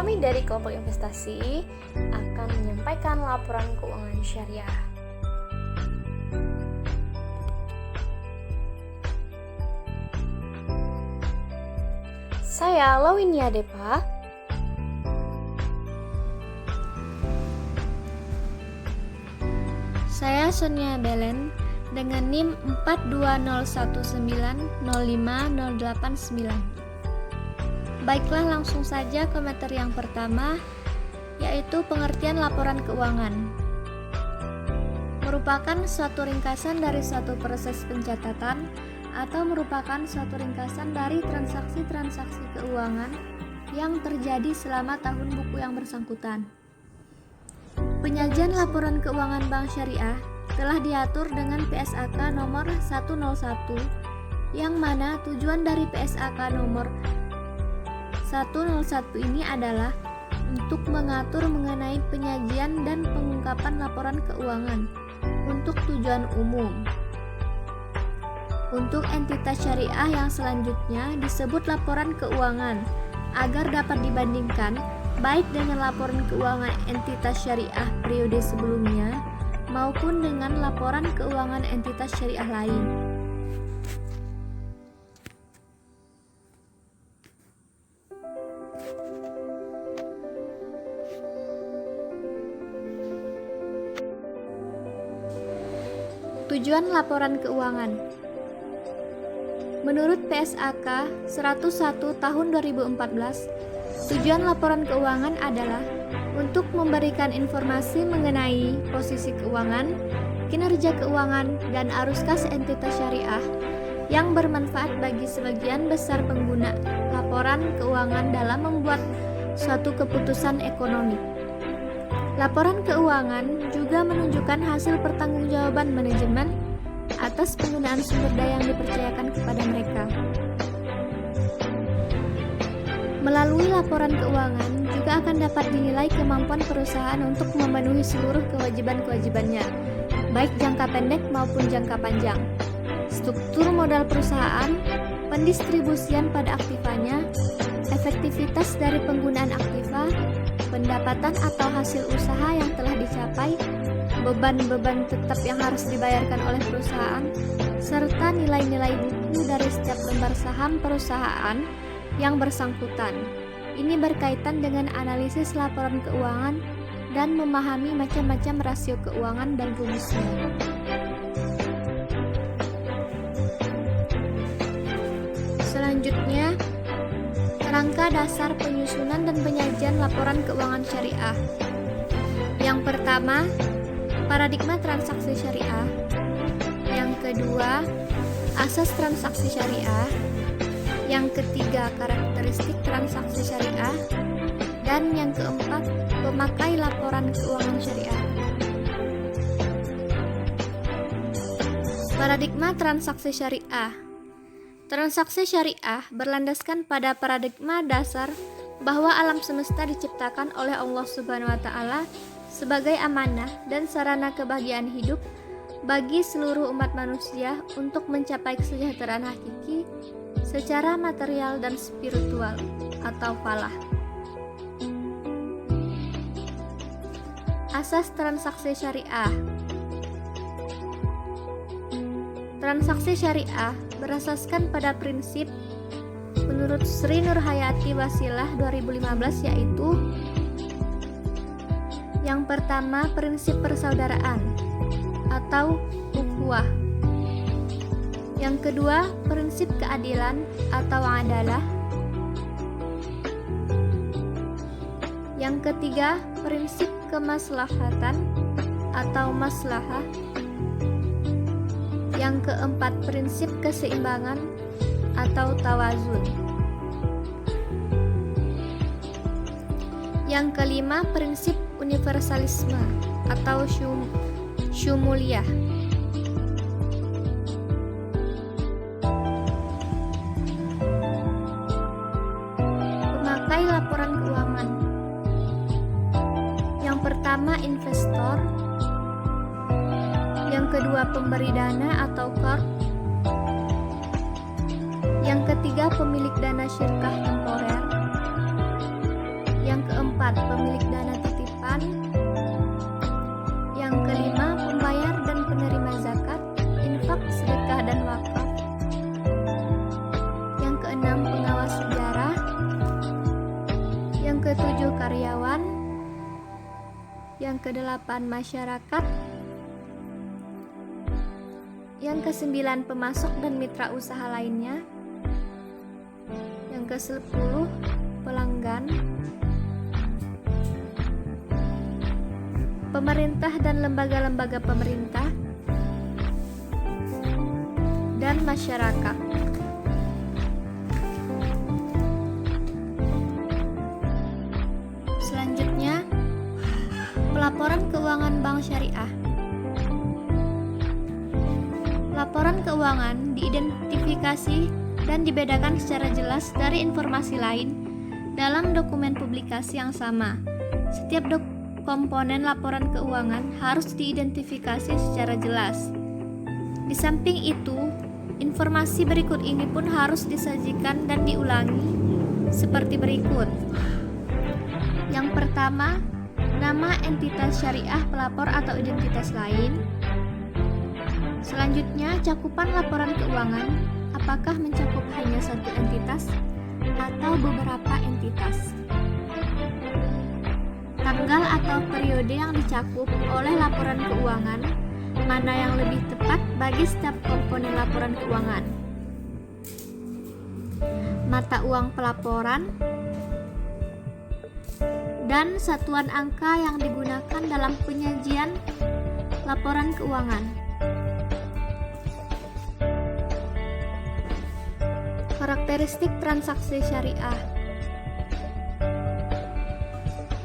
Kami dari kelompok investasi akan menyampaikan laporan keuangan syariah. Saya Lawinia Depa. Saya Sonia Belen dengan NIM 42019050089. Baiklah, langsung saja ke materi yang pertama, yaitu pengertian laporan keuangan. Merupakan suatu ringkasan dari suatu proses pencatatan atau merupakan suatu ringkasan dari transaksi-transaksi keuangan yang terjadi selama tahun buku yang bersangkutan. Penyajian laporan keuangan bank syariah telah diatur dengan PSAK nomor 101, yang mana tujuan dari PSAK nomor 101 ini adalah untuk mengatur mengenai penyajian dan pengungkapan laporan keuangan untuk tujuan umum. Untuk entitas syariah yang selanjutnya disebut laporan keuangan agar dapat dibandingkan baik dengan laporan keuangan entitas syariah periode sebelumnya maupun dengan laporan keuangan entitas syariah lain. Tujuan laporan keuangan. Menurut PSAK 101 tahun 2014, tujuan laporan keuangan adalah untuk memberikan informasi mengenai posisi keuangan, kinerja keuangan, dan arus kas entitas syariah yang bermanfaat bagi sebagian besar pengguna laporan keuangan dalam membuat suatu keputusan ekonomi. Laporan keuangan juga menunjukkan hasil pertanggungjawaban manajemen atas penggunaan sumber daya yang dipercayakan kepada mereka. Melalui laporan keuangan juga akan dapat dinilai kemampuan perusahaan untuk memenuhi seluruh kewajiban-kewajibannya, baik jangka pendek maupun jangka panjang. Struktur modal perusahaan, pendistribusian pada aktivanya, efektivitas dari penggunaan aktiva, pendapatan atau hasil usaha yang telah dicapai, beban-beban tetap yang harus dibayarkan oleh perusahaan, serta nilai-nilai buku dari setiap lembar saham perusahaan yang bersangkutan. Ini berkaitan dengan analisis laporan keuangan dan memahami macam-macam rasio keuangan dan rumusnya. Selanjutnya, kerangka dasar penyusunan dan penyajian laporan keuangan syariah. Yang pertama, paradigma transaksi syariah. Yang kedua, asas transaksi syariah. Yang ketiga, karakteristik transaksi syariah. Dan yang keempat, pemakai laporan keuangan syariah. Paradigma transaksi syariah. Transaksi syariah berlandaskan pada paradigma dasar bahwa alam semesta diciptakan oleh Allah Subhanahu wa taala sebagai amanah dan sarana kebahagiaan hidup bagi seluruh umat manusia untuk mencapai kesejahteraan hakiki secara material dan spiritual atau falah. Asas transaksi syariah. Transaksi syariah berasaskan pada prinsip menurut Sri Nurhayati Wasilah 2015, yaitu yang pertama, prinsip persaudaraan atau ukhuwah. Yang kedua, prinsip keadilan atau adalah. Yang ketiga, prinsip kemaslahatan atau maslahah. Yang keempat, prinsip keseimbangan atau tawazun. Yang kelima, prinsip universalisme atau syumuliyah. Pemakai laporan keuangan. Yang pertama, investor. Yang kedua, pemberi dana atau corp. Yang ketiga, pemilik dana syirkah temporer. Yang Yang keempat, pemilik dana titipan. Yang kelima, pembayar dan penerima zakat, infak, sedekah, dan wakaf. Yang keenam, pengawas sejarah. Yang ketujuh, karyawan. Yang kedelapan, masyarakat. Yang kesembilan, pemasok dan mitra usaha lainnya. Yang ke-10, pelanggan. Pemerintah dan lembaga-lembaga pemerintah. Dan masyarakat. Selanjutnya, pelaporan keuangan bank syariah. Laporan keuangan diidentifikasi dan dibedakan secara jelas dari informasi lain dalam dokumen publikasi yang sama. Setiap komponen laporan keuangan harus diidentifikasi secara jelas. Di samping itu, informasi berikut ini pun harus disajikan dan diulangi seperti berikut. Yang pertama, nama entitas syariah pelapor atau identitas lain. Selanjutnya, cakupan laporan keuangan, apakah mencakup hanya satu entitas atau beberapa entitas. Tanggal atau periode yang dicakup oleh laporan keuangan, mana yang lebih tepat bagi setiap komponen laporan keuangan. Mata uang pelaporan dan satuan angka yang digunakan dalam penyajian laporan keuangan. Karakteristik transaksi syariah.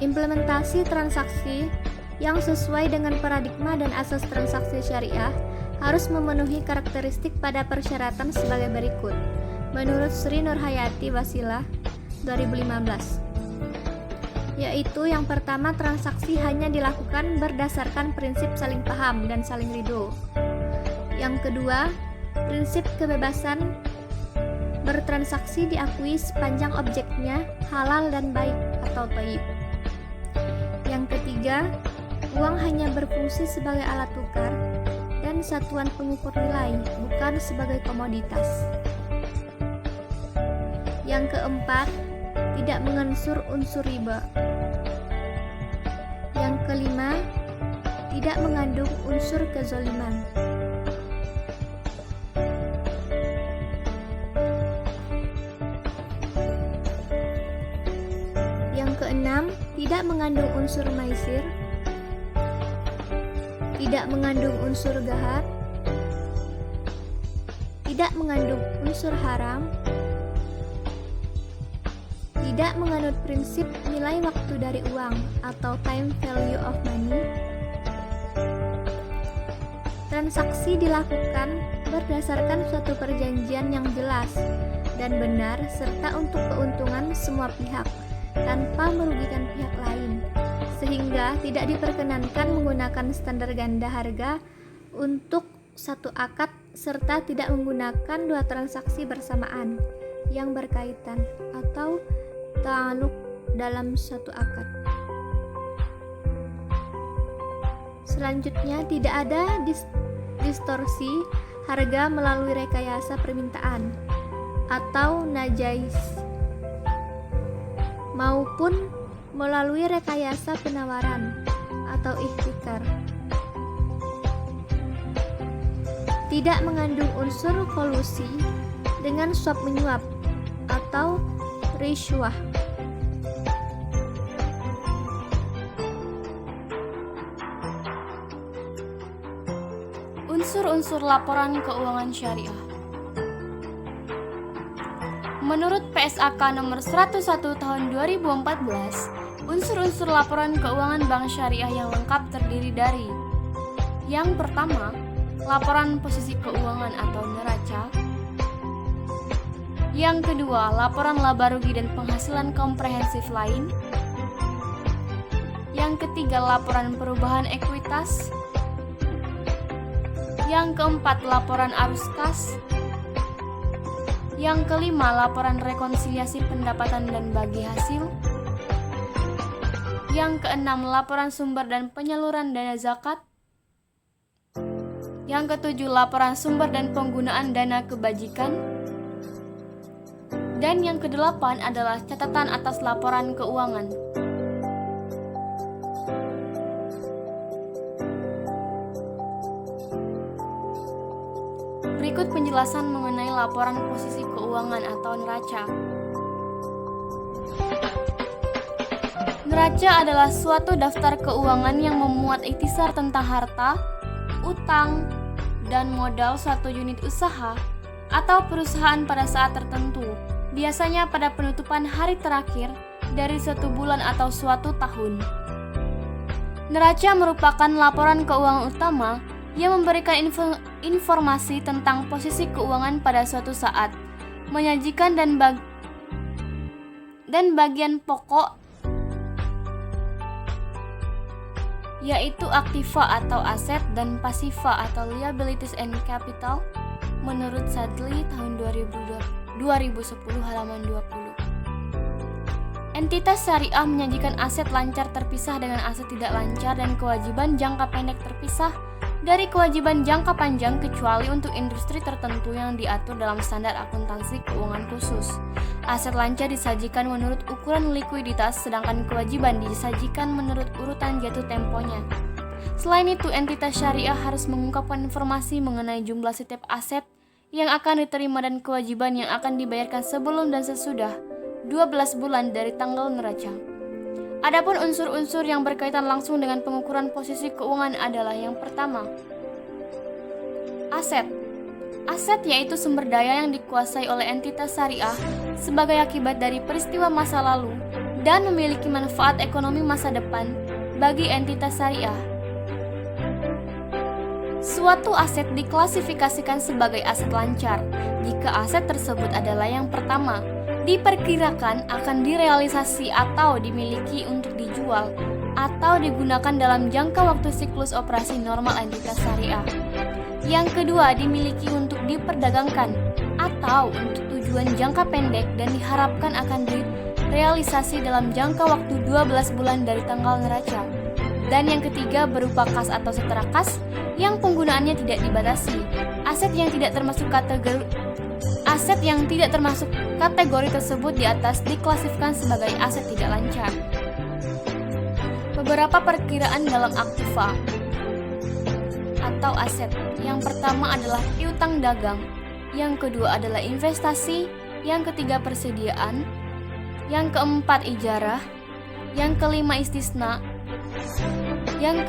Implementasi transaksi yang sesuai dengan paradigma dan asas transaksi syariah harus memenuhi karakteristik pada persyaratan sebagai berikut. Menurut Sri Nurhayati Wasilah 2015, yaitu yang pertama, transaksi hanya dilakukan berdasarkan prinsip saling paham dan saling ridho. Yang kedua, prinsip kebebasan bertransaksi diakui sepanjang objeknya halal dan baik atau thayyib. Yang ketiga, uang hanya berfungsi sebagai alat tukar dan satuan pengukur nilai, bukan sebagai komoditas. Yang keempat, tidak mengensur unsur riba. Yang kelima, tidak mengandung unsur kezaliman. Yang keenam, tidak mengandung unsur maisir, tidak mengandung unsur gahar, tidak mengandung unsur haram, tidak menganut prinsip nilai waktu dari uang atau time value of money. Transaksi dilakukan berdasarkan suatu perjanjian yang jelas dan benar serta untuk keuntungan semua pihak tanpa merugikan pihak lain, sehingga tidak diperkenankan menggunakan standar ganda harga untuk satu akad serta tidak menggunakan dua transaksi bersamaan yang berkaitan atau ta'aluk dalam satu akad. Selanjutnya, tidak ada distorsi harga melalui rekayasa permintaan atau najais maupun melalui rekayasa penawaran atau ihtikar. Tidak mengandung unsur kolusi dengan suap menyuap atau risyuah. Unsur-unsur laporan keuangan syariah. Menurut PSAK nomor 101 tahun 2014, unsur-unsur laporan keuangan bank syariah yang lengkap terdiri dari: yang pertama, laporan posisi keuangan atau neraca. Yang kedua, laporan laba rugi dan penghasilan komprehensif lain. Yang ketiga, laporan perubahan ekuitas. Yang keempat, laporan arus kas. Yang kelima, laporan rekonsiliasi pendapatan dan bagi hasil. Yang keenam, laporan sumber dan penyaluran dana zakat. Yang ketujuh, laporan sumber dan penggunaan dana kebajikan. Dan yang kedelapan adalah catatan atas laporan keuangan. Berikut penjelasan mengenai laporan posisi keuangan atau neraca. Neraca adalah suatu daftar keuangan yang memuat ikhtisar tentang harta, utang, dan modal suatu unit usaha atau perusahaan pada saat tertentu, biasanya pada penutupan hari terakhir dari suatu bulan atau suatu tahun. Neraca merupakan laporan keuangan utama yang memberikan informasi tentang posisi keuangan pada suatu saat, menyajikan dan bagian pokok, yaitu aktiva atau aset dan pasiva atau liabilities and capital menurut Sadly tahun 2010 halaman 20. Entitas syariah menyajikan aset lancar terpisah dengan aset tidak lancar dan kewajiban jangka pendek terpisah dari kewajiban jangka panjang kecuali untuk industri tertentu yang diatur dalam standar akuntansi keuangan khusus. Aset lancar disajikan menurut ukuran likuiditas, sedangkan kewajiban disajikan menurut urutan jatuh temponya. Selain itu, entitas syariah harus mengungkapkan informasi mengenai jumlah setiap aset yang akan diterima dan kewajiban yang akan dibayarkan sebelum dan sesudah 12 bulan dari tanggal neraca. Adapun unsur-unsur yang berkaitan langsung dengan pengukuran posisi keuangan adalah yang pertama, aset. Aset yaitu sumber daya yang dikuasai oleh entitas syariah sebagai akibat dari peristiwa masa lalu dan memiliki manfaat ekonomi masa depan bagi entitas syariah. Suatu aset diklasifikasikan sebagai aset lancar jika aset tersebut adalah yang pertama, diperkirakan akan direalisasi atau dimiliki untuk dijual atau digunakan dalam jangka waktu siklus operasi normal entitas syariah. Yang kedua, dimiliki untuk diperdagangkan atau untuk tujuan jangka pendek dan diharapkan akan direalisasi dalam jangka waktu 12 bulan dari tanggal neraca. Dan yang ketiga, berupa kas atau setara kas yang penggunaannya tidak dibatasi. Aset yang tidak termasuk kategori tersebut di atas diklasifikasikan sebagai aset tidak lancar. Beberapa perkiraan dalam aktiva atau aset. Yang pertama adalah piutang dagang, yang kedua adalah investasi, yang ketiga persediaan, yang keempat ijarah, yang kelima istisna, yang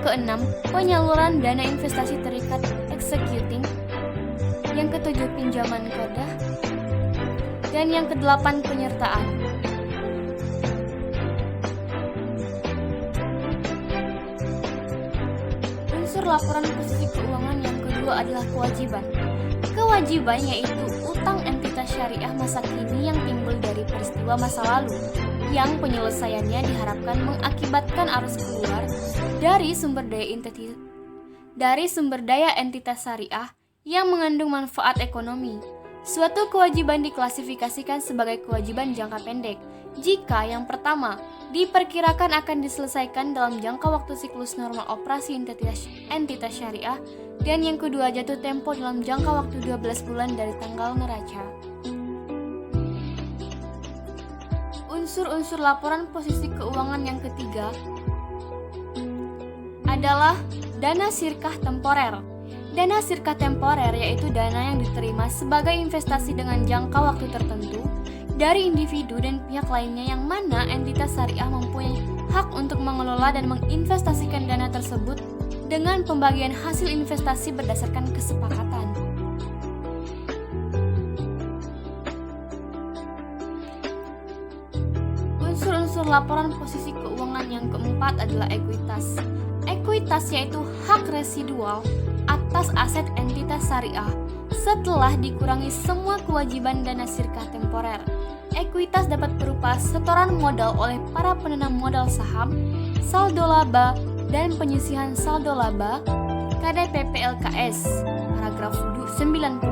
keenam penyaluran dana investasi terikat executing, yang ketujuh pinjaman kodah, dan yang kedelapan penyertaan. Unsur laporan posisi keuangan yang kedua adalah kewajiban. Kewajiban yaitu utang entitas syariah masa kini yang timbul dari peristiwa masa lalu, yang penyelesaiannya diharapkan mengakibatkan arus keluar dari sumber daya entitas syariah yang mengandung manfaat ekonomi. Suatu kewajiban diklasifikasikan sebagai kewajiban jangka pendek jika yang pertama diperkirakan akan diselesaikan dalam jangka waktu siklus normal operasi entitas syariah, dan yang kedua jatuh tempo dalam jangka waktu 12 bulan dari tanggal neraca. Unsur-unsur laporan posisi keuangan yang ketiga adalah dana sirkah temporer. Dana sirkah temporer yaitu dana yang diterima sebagai investasi dengan jangka waktu tertentu dari individu dan pihak lainnya yang mana entitas syariah mempunyai hak untuk mengelola dan menginvestasikan dana tersebut dengan pembagian hasil investasi berdasarkan kesepakatan. Unsur-unsur laporan posisi keuangan yang keempat adalah ekuitas. Ekuitas yaitu hak residual atas aset entitas syariah setelah dikurangi semua kewajiban dana sirkah temporer. Ekuitas dapat berupa setoran modal oleh para penanam modal saham, saldo laba, dan penyisihan saldo laba KDP PLKS paragraf 92.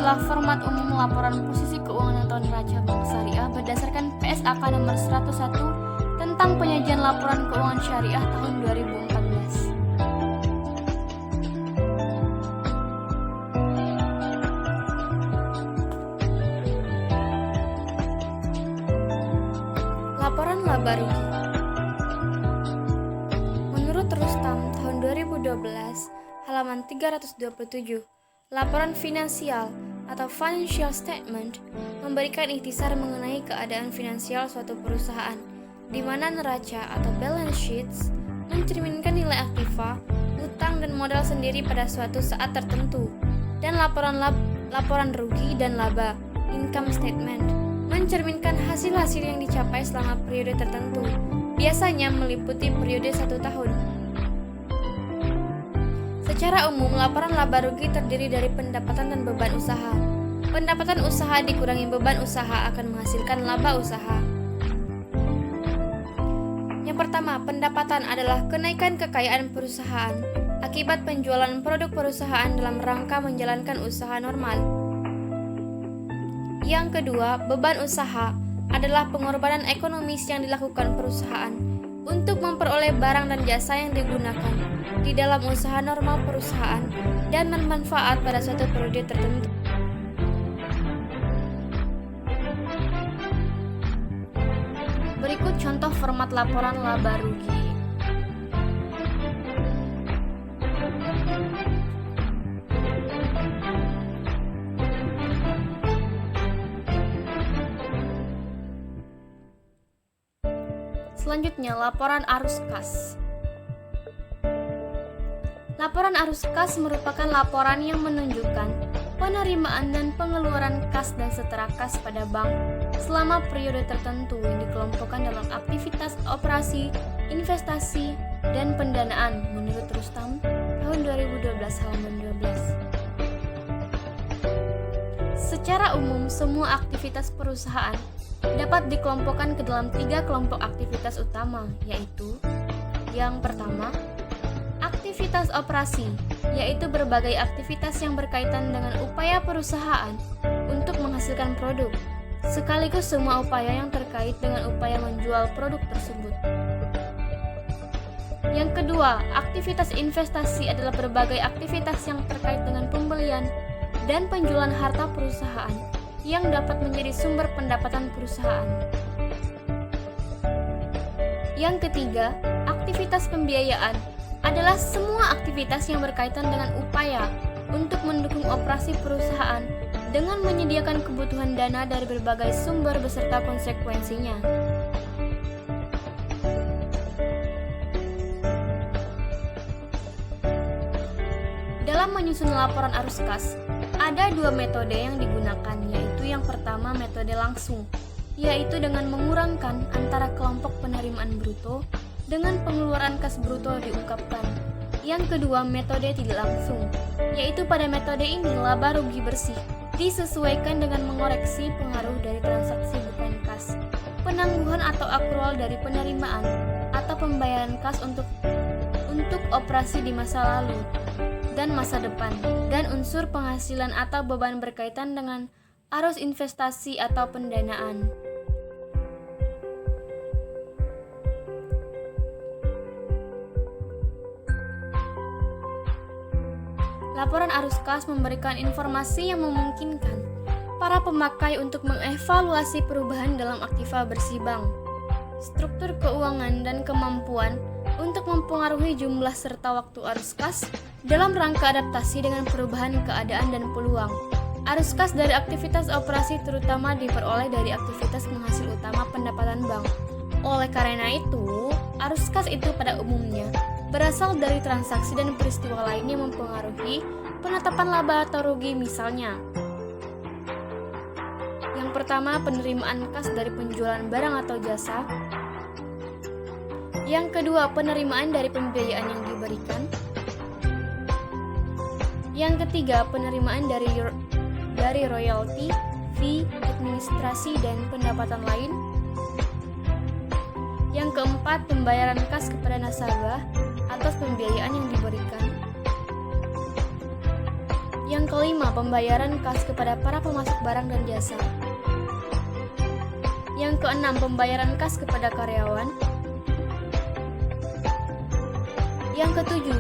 adalah format umum laporan posisi keuangan atau neraca Bank Syariah berdasarkan PSAK nomor 101 tentang penyajian laporan keuangan syariah tahun 2014. Laporan laba rugi. Menurut Rustam tahun 2012, halaman 327, laporan finansial atau financial statement memberikan ikhtisar mengenai keadaan finansial suatu perusahaan, di mana neraca atau balance sheets mencerminkan nilai aktiva, utang dan modal sendiri pada suatu saat tertentu, dan laporan rugi dan laba income statement mencerminkan hasil-hasil yang dicapai selama periode tertentu, biasanya meliputi periode 1 tahun. Secara umum, laporan laba rugi terdiri dari pendapatan dan beban usaha. Pendapatan usaha dikurangi beban usaha akan menghasilkan laba usaha. Yang pertama, pendapatan adalah kenaikan kekayaan perusahaan akibat penjualan produk perusahaan dalam rangka menjalankan usaha normal. Yang kedua, beban usaha adalah pengorbanan ekonomis yang dilakukan perusahaan untuk memperoleh barang dan jasa yang digunakan di dalam usaha normal perusahaan dan bermanfaat pada suatu periode tertentu. Berikut contoh format laporan laba rugi. Selanjutnya, laporan arus kas. Laporan arus kas merupakan laporan yang menunjukkan penerimaan dan pengeluaran kas dan setara kas pada bank selama periode tertentu yang dikelompokkan dalam aktivitas operasi, investasi, dan pendanaan menurut Rustam tahun 2012 halaman 12. Secara umum, semua aktivitas perusahaan dapat dikelompokkan ke dalam 3 kelompok aktivitas utama, yaitu yang pertama, aktivitas operasi, yaitu berbagai aktivitas yang berkaitan dengan upaya perusahaan untuk menghasilkan produk, sekaligus semua upaya yang terkait dengan upaya menjual produk tersebut. Yang kedua, aktivitas investasi adalah berbagai aktivitas yang terkait dengan pembelian dan penjualan harta perusahaan yang dapat menjadi sumber pendapatan perusahaan. Yang ketiga, aktivitas pembiayaan adalah semua aktivitas yang berkaitan dengan upaya untuk mendukung operasi perusahaan dengan menyediakan kebutuhan dana dari berbagai sumber beserta konsekuensinya. Dalam menyusun laporan arus kas, ada 2 metode yang digunakan, yaitu yang pertama metode langsung, yaitu dengan mengurangkan antara kelompok penerimaan bruto dengan pengeluaran kas bruto diungkapkan. Yang kedua metode tidak langsung, yaitu pada metode ini laba rugi bersih disesuaikan dengan mengoreksi pengaruh dari transaksi bukan kas, penangguhan atau akrual dari penerimaan atau pembayaran kas untuk operasi di masa lalu dan masa depan, dan unsur penghasilan atau beban berkaitan dengan arus investasi atau pendanaan. Laporan arus kas memberikan informasi yang memungkinkan para pemakai untuk mengevaluasi perubahan dalam aktiva bersih bank, struktur keuangan, dan kemampuan untuk mempengaruhi jumlah serta waktu arus kas dalam rangka adaptasi dengan perubahan keadaan dan peluang. Arus kas dari aktivitas operasi terutama diperoleh dari aktivitas penghasil utama pendapatan bank. Oleh karena itu, arus kas itu pada umumnya berasal dari transaksi dan peristiwa lain yang mempengaruhi penetapan laba atau rugi, misalnya yang pertama, penerimaan kas dari penjualan barang atau jasa. Yang kedua, penerimaan dari pembiayaan yang diberikan. Yang ketiga, penerimaan dari royalti, fee, administrasi, dan pendapatan lain. Yang keempat, pembayaran kas kepada nasabah atas pembiayaan yang diberikan. Yang kelima, pembayaran kas kepada para pemasok barang dan jasa. Yang keenam, pembayaran kas kepada karyawan. Yang ketujuh,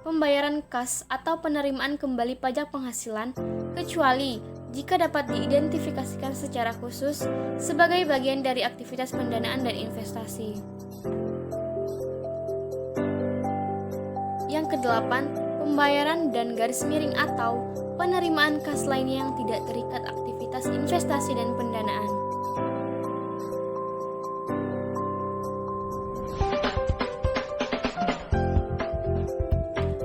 pembayaran kas atau penerimaan kembali pajak penghasilan, kecuali jika dapat diidentifikasikan secara khusus sebagai bagian dari aktivitas pendanaan dan investasi. Yang kedelapan, pembayaran dan garis miring atau penerimaan kas lainnya yang tidak terikat aktivitas investasi dan pendanaan.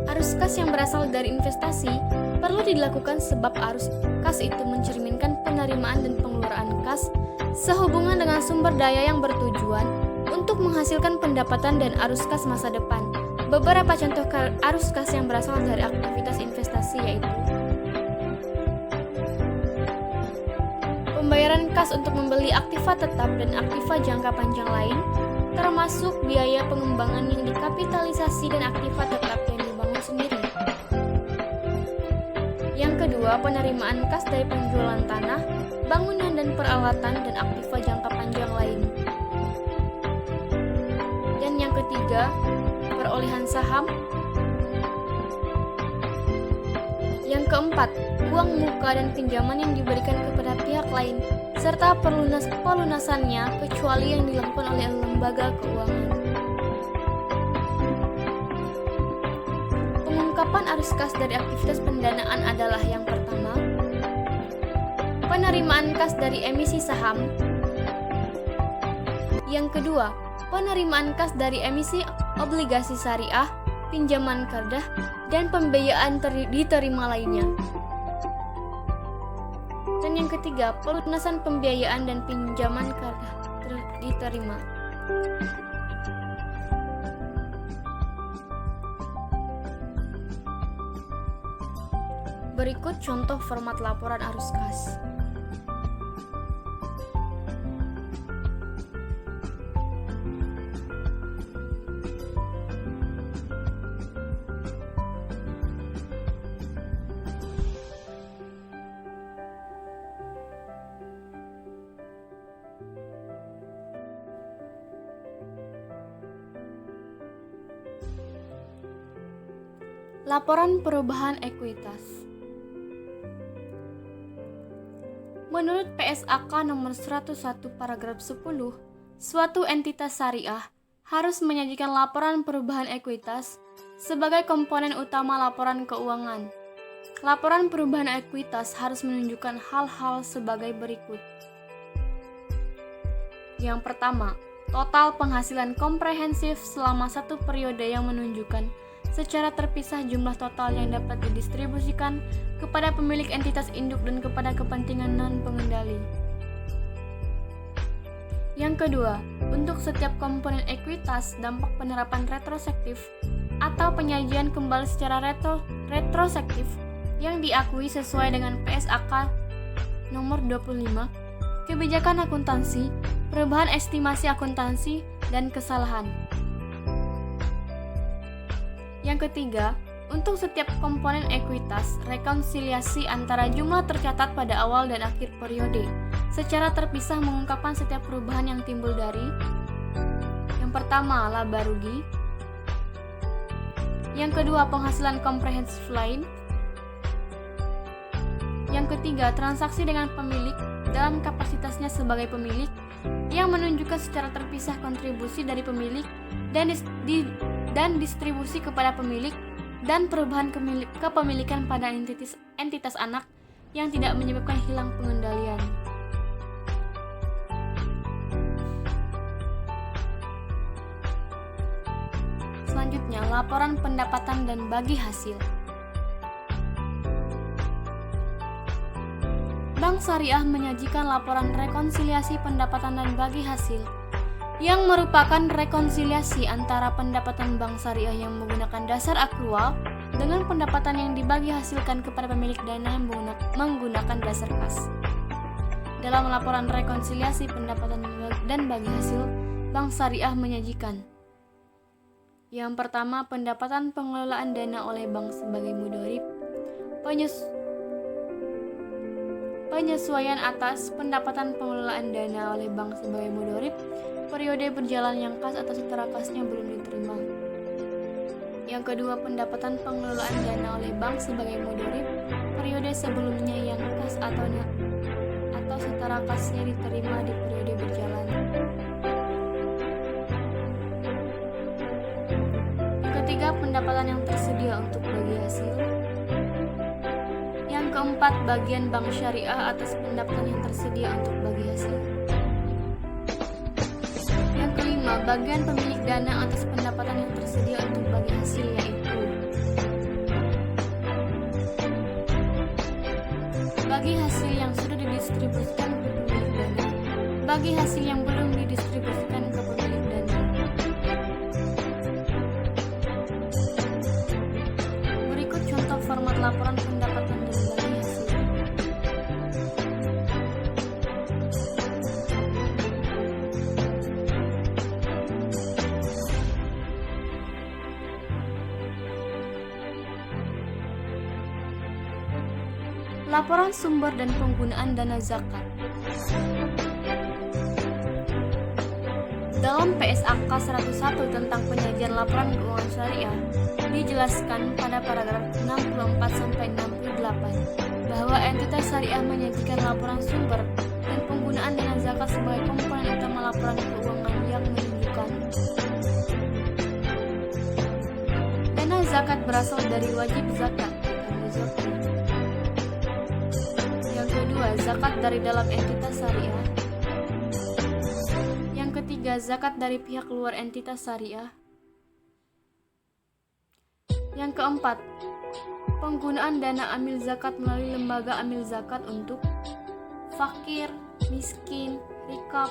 Arus kas yang berasal dari investasi perlu dilakukan sebab arus kas itu mencerminkan penerimaan dan pengeluaran kas sehubungan dengan sumber daya yang bertujuan untuk menghasilkan pendapatan dan arus kas masa depan. Beberapa contoh arus kas yang berasal dari aktivitas investasi yaitu pembayaran kas untuk membeli aktiva tetap dan aktiva jangka panjang lain, termasuk biaya pengembangan yang dikapitalisasi dan aktiva tetap yang dibangun sendiri. Yang kedua, penerimaan kas dari penjualan tanah, bangunan dan peralatan dan aktiva jangka panjang lain. Dan yang ketiga, perolehan saham. Yang keempat, uang muka dan pinjaman yang diberikan kepada pihak lain serta pelunasannya kecuali yang dilakukan oleh lembaga keuangan. Pengungkapan arus kas dari aktivitas pendanaan adalah yang pertama, penerimaan kas dari emisi saham. Yang kedua, penerimaan kas dari emisi obligasi syariah, pinjaman kardah, dan pembiayaan diterima lainnya. Dan yang ketiga, pelunasan pembiayaan dan pinjaman kardah diterima. Berikut contoh format laporan arus kas. Laporan perubahan ekuitas. Menurut PSAK nomor 101 paragraf 10, suatu entitas syariah harus menyajikan laporan perubahan ekuitas sebagai komponen utama laporan keuangan. Laporan perubahan ekuitas harus menunjukkan hal-hal sebagai berikut. Yang pertama, total penghasilan komprehensif selama satu periode yang menunjukkan secara terpisah jumlah total yang dapat didistribusikan kepada pemilik entitas induk dan kepada kepentingan non-pengendali. Yang kedua, untuk setiap komponen ekuitas, dampak penerapan retrospektif atau penyajian kembali secara retrospektif yang diakui sesuai dengan PSAK nomor 25, kebijakan akuntansi, perubahan estimasi akuntansi, dan kesalahan. Yang ketiga, untuk setiap komponen ekuitas, rekonsiliasi antara jumlah tercatat pada awal dan akhir periode, secara terpisah mengungkapkan setiap perubahan yang timbul dari yang pertama, laba rugi. Yang kedua, penghasilan komprehensif lain. Yang ketiga, transaksi dengan pemilik dalam kapasitasnya sebagai pemilik yang menunjukkan secara terpisah kontribusi dari pemilik dan distribusi kepada pemilik dan perubahan kepemilikan pada entitas anak yang tidak menyebabkan hilang pengendalian. Selanjutnya, laporan pendapatan dan bagi hasil. Bank Syariah menyajikan laporan rekonsiliasi pendapatan dan bagi hasil yang merupakan rekonsiliasi antara pendapatan bank syariah yang menggunakan dasar akrual dengan pendapatan yang dibagi hasilkan kepada pemilik dana yang menggunakan dasar kas. Dalam laporan rekonsiliasi pendapatan dan bagi hasil, bank syariah menyajikan yang pertama, pendapatan pengelolaan dana oleh bank sebagai mudharib. penyesuaian atas pendapatan pengelolaan dana oleh bank sebagai mudorib, periode berjalan yang kas atau setara kasnya belum diterima. Yang kedua, pendapatan pengelolaan dana oleh bank sebagai mudorib, periode sebelumnya yang kas atau setara kasnya diterima di periode berjalan. Yang ketiga, pendapatan yang tersedia untuk bagi hasil. Yang keempat, bagian bank syariah atas pendapatan yang tersedia untuk bagi hasil. Yang kelima, bagian pemilik dana atas pendapatan yang tersedia untuk bagi hasil, yaitu bagi hasil yang sudah didistribusikan ke pemilik dana, bagi hasil yang belum didistribusikan ke pemilik dana. Berikut contoh format laporan pendapatan dan bagi hasil. Laporan sumber dan penggunaan dana zakat. Dalam PSAK 101 tentang penyajian laporan keuangan syariah, dijelaskan pada paragraf 64-68 bahwa entitas syariah menyajikan laporan sumber dan penggunaan dana zakat sebagai komponen utama laporan keuangan yang menunjukkan dana zakat berasal dari wajib zakat. Yang kedua, zakat dari dalam entitas syariah. Yang ketiga, zakat dari pihak luar entitas syariah. Yang keempat, penggunaan dana amil zakat melalui lembaga amil zakat untuk fakir, miskin, rikab,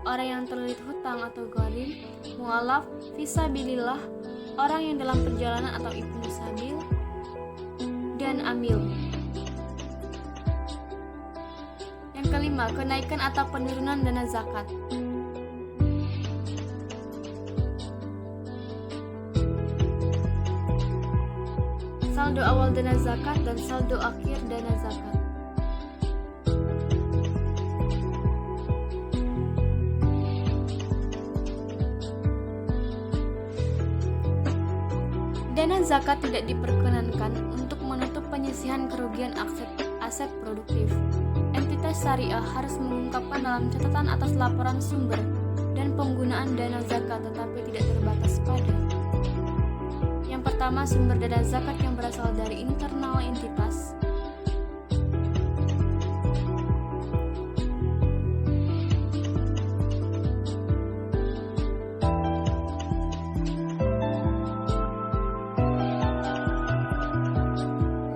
orang yang terlilit hutang atau gharim, mu'alaf, fisabilillah, orang yang dalam perjalanan atau ibnu sabil, dan amil. Yang kelima, kenaikan atau penurunan dana zakat. Saldo awal dana zakat dan saldo akhir dana zakat. Dana zakat tidak diperkenankan untuk menutup penyisihan kerugian aset produktif. Entitas syariah harus mengungkapkan dalam catatan atas laporan sumber dan penggunaan dana zakat, tetapi tidak terbatas pada: yang pertama, sumber dana zakat yang berasal dari internal entitas.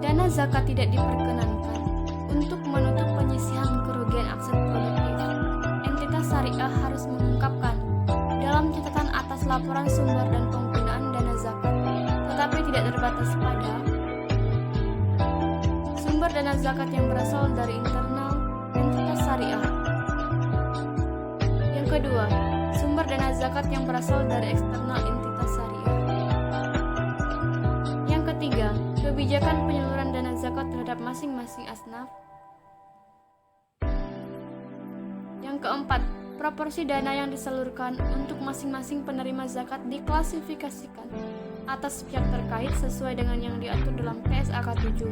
Dana zakat tidak diperkenankan untuk menutup penyisihan kerugian aset produktif. Entitas syariah harus mengungkapkan dalam catatan atas laporan sumber dan penggunaan dana zakat, tetapi tidak terbatas pada: sumber dana zakat yang berasal dari internal entitas syariah. Yang kedua, sumber dana zakat yang berasal dari eksternal entitas syariah. Yang ketiga, kebijakan penyaluran dana zakat terhadap masing-masing asnaf. Yang keempat, proporsi dana yang disalurkan untuk masing-masing penerima zakat diklasifikasikan atas pihak terkait sesuai dengan yang diatur dalam PSAK 7,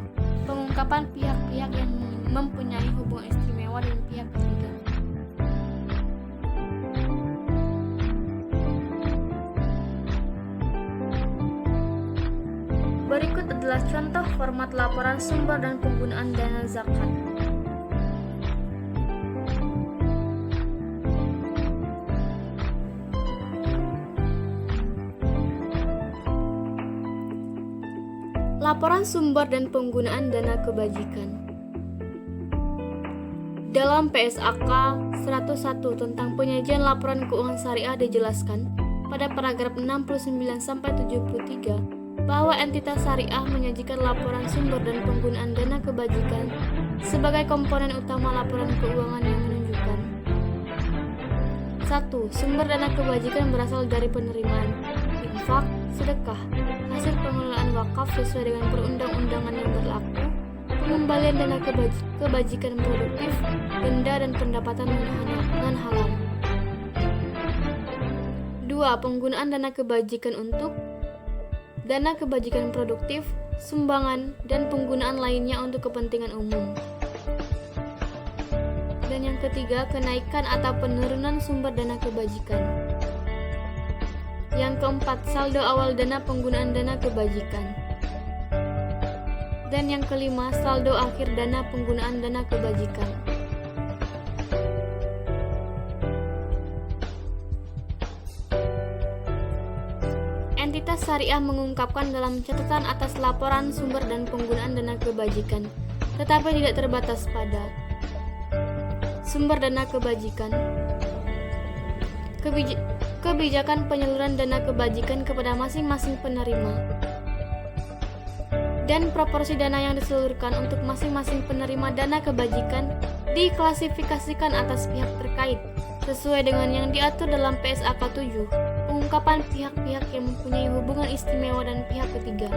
pengungkapan pihak-pihak yang mempunyai hubungan istimewa dengan pihak ketiga. Berikut adalah contoh format laporan sumber dan penggunaan dana zakat. Laporan sumber dan penggunaan dana kebajikan. Dalam PSAK 101 tentang penyajian laporan keuangan syariah dijelaskan pada paragraf 69-73 bahwa entitas syariah menyajikan laporan sumber dan penggunaan dana kebajikan sebagai komponen utama laporan keuangan yang menunjukkan: 1. Sumber dana kebajikan berasal dari penerimaan, infak, sedekah, hasil pengelolaan wakaf sesuai dengan perundang-undangan yang berlaku, pengembalian dana kebajikan produktif, denda dan pendapatan non-halal. 2. Penggunaan dana kebajikan untuk dana kebajikan produktif, sumbangan, dan penggunaan lainnya untuk kepentingan umum. Dan yang ketiga, kenaikan atau penurunan sumber dana kebajikan. Yang keempat, saldo awal dana penggunaan dana kebajikan. Dan yang kelima, saldo akhir dana penggunaan dana kebajikan. Entitas syariah mengungkapkan dalam catatan atas laporan sumber dan penggunaan dana kebajikan, tetapi tidak terbatas pada sumber dana kebajikan, kebijakan penyaluran dana kebajikan kepada masing-masing penerima, dan proporsi dana yang diseluruhkan untuk masing-masing penerima dana kebajikan diklasifikasikan atas pihak terkait sesuai dengan yang diatur dalam PSAK 7, pengungkapan pihak-pihak yang mempunyai hubungan istimewa dan pihak ketiga.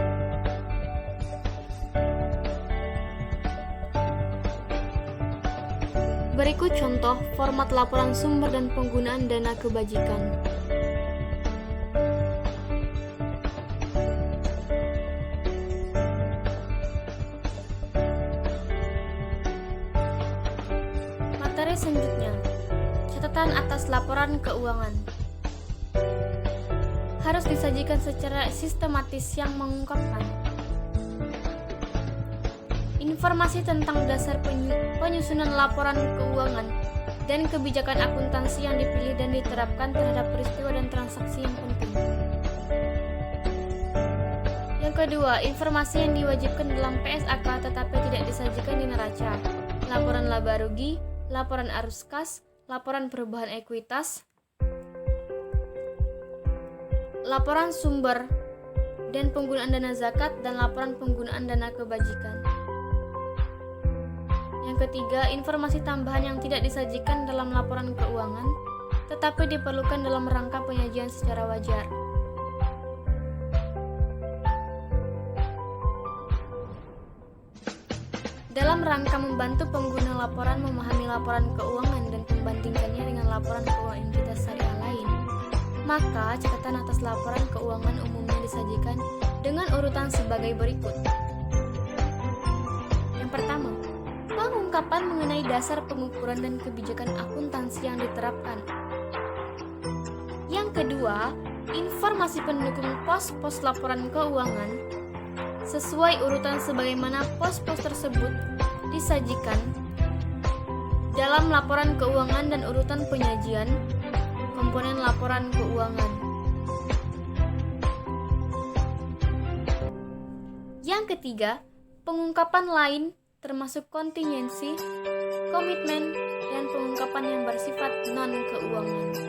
Berikut contoh format laporan sumber dan penggunaan dana kebajikan. Materi selanjutnya, catatan atas laporan keuangan. Harus disajikan secara sistematis yang mengungkapkan informasi tentang dasar penyusunan laporan keuangan dan kebijakan akuntansi yang dipilih dan diterapkan terhadap peristiwa dan transaksi yang penting. Yang kedua, informasi yang diwajibkan dalam PSAK tetapi tidak disajikan di neraca. Laporan laba rugi, laporan arus kas, laporan perubahan ekuitas, laporan sumber dan penggunaan dana zakat, dan laporan penggunaan dana kebajikan. Yang ketiga, informasi tambahan yang tidak disajikan dalam laporan keuangan, tetapi diperlukan dalam rangka penyajian secara wajar. Dalam rangka membantu pengguna laporan memahami laporan keuangan dan membandingkannya dengan laporan keuangan entitas syariah lain, maka catatan atas laporan keuangan umumnya disajikan dengan urutan sebagai berikut. Yang pertama, pengungkapan mengenai dasar pengukuran dan kebijakan akuntansi yang diterapkan. Yang kedua, informasi pendukung pos-pos laporan keuangan sesuai urutan sebagaimana pos-pos tersebut disajikan dalam laporan keuangan dan urutan penyajian komponen laporan keuangan. Yang ketiga, pengungkapan lain termasuk kontingensi, komitmen, dan pengungkapan yang bersifat non-keuangan.